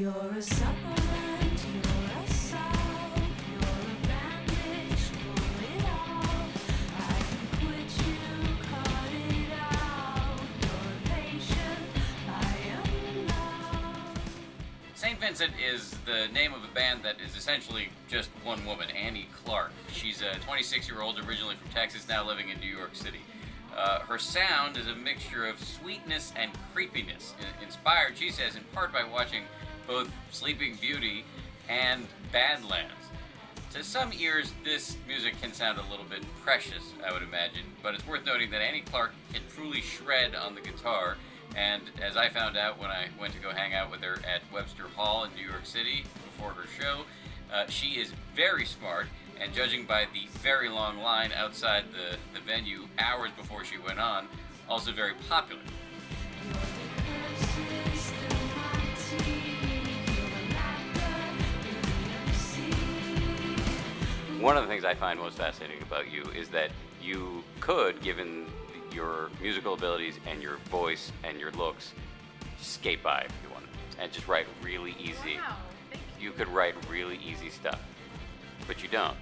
You're a supplement, you're a salve, you're a bandage, pull it off. I can quit you, cut it out. You're a patient, I am love. St. Vincent is the name of a band that is essentially just one woman, Annie Clark. She's a 26-year-old originally from Texas, now living in New York City. Her sound is a mixture of sweetness and creepiness, inspired, she says, in part by watching both Sleeping Beauty and Badlands. To some ears, this music can sound a little bit precious, I would imagine, but it's worth noting that Annie Clark can truly shred on the guitar, and as I found out when I went to go hang out with her at Webster Hall in New York City before her show, she is very smart, and judging by the very long line outside the venue hours before she went on, also very popular. One of the things I find most fascinating about you is that you could, given your musical abilities and your voice and your looks, skate by if you wanted, and just write really easy. Wow, thank you. You could write really easy stuff, but you don't.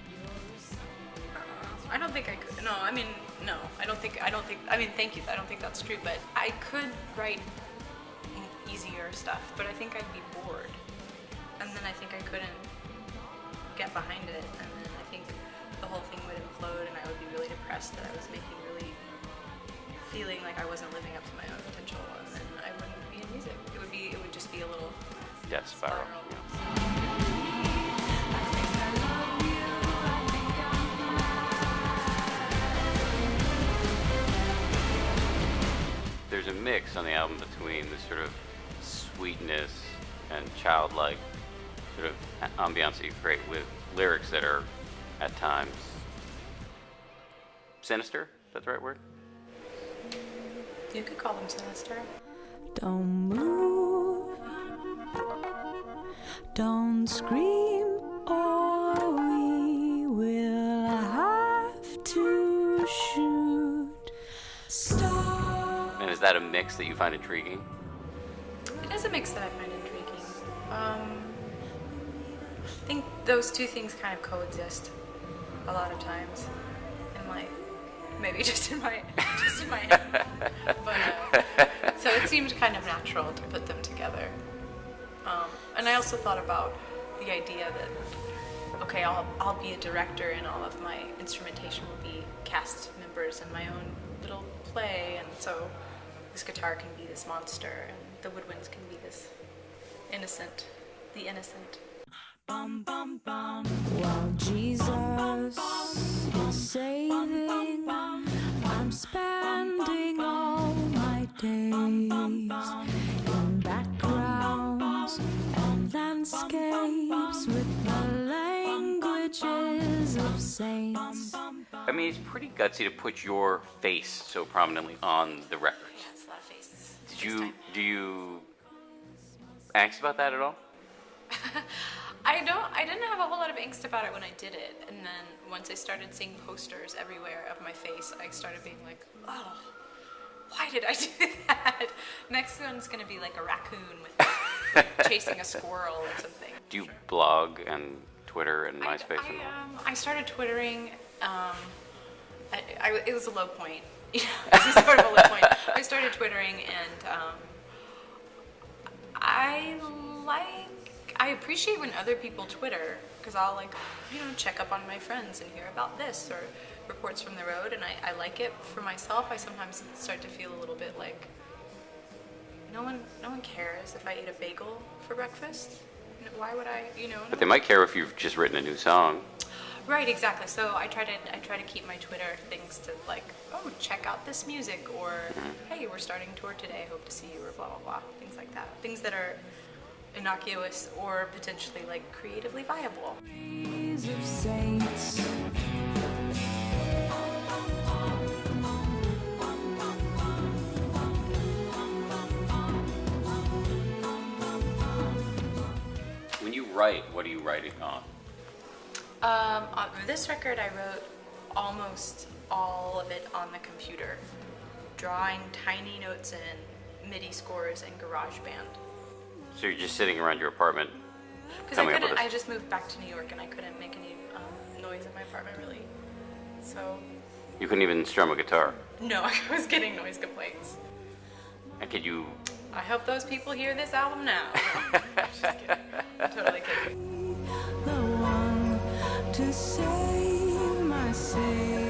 I don't think I could. No, I mean, no. I don't think, I mean, thank you. I don't think that's true, but I could write easier stuff, but I think I'd be bored. And then I think I couldn't get behind it, and then I think the whole thing would implode, and I would be really depressed that I was feeling like I wasn't living up to my own potential, and then I wouldn't be in music. It would just be a little Death spiral. There's a mix on the album between the sort of sweetness and childlike sort of ambiance that you create with lyrics that are at times sinister. Is that the right word? You could call them sinister. Don't move, don't scream, or we will have to shoot. Stop. And is that a mix that you find intriguing? It is a mix that I find intriguing. I think those two things kind of coexist a lot of times in life. Maybe just in my head. But so it seemed kind of natural to put them together. And I also thought about the idea that, okay, I'll be a director and all of my instrumentation will be cast members in my own little play, and so this guitar can be this monster and the woodwinds can be this innocent, the innocent. Bum, bum, bum. While Jesus is saving, I'm spending all my days in backgrounds and landscapes with the languages of saints. I mean, it's pretty gutsy to put your face so prominently on the record. Yeah, it's a lot of faces. Do you angst about that at all? I didn't have a whole lot of angst about it when I did it, and then once I started seeing posters everywhere of my face, I started being like, oh, why did I do that? Next one's gonna be like a raccoon with chasing a squirrel or something. Do you blog and Twitter and MySpace? I started twittering. It was a low point. It was sort of a low point. I started twittering, and I appreciate when other people Twitter, because I'll check up on my friends and hear about this or reports from the road, and I like it for myself. I sometimes start to feel a little bit like no one cares if I ate a bagel for breakfast. Why would I, But they might care if you've just written a new song. Right, exactly. So I try to keep my Twitter things to like, oh, check out this music, or hey, we're starting tour today, hope to see you, or blah blah blah, things like that. Things that are innocuous or potentially like creatively viable. Of saints. When you write, what are you writing on? On this record, I wrote almost all of it on the computer, drawing tiny notes in MIDI scores in GarageBand. So you're just sitting around your apartment Because I coming up with couldn't. this. I just moved back to New York and I couldn't make any noise in my apartment really. So You couldn't even strum a guitar. no, I was getting noise complaints. And could you? I hope those people hear this album now. No, just kidding. Totally kidding. the one to save my savior.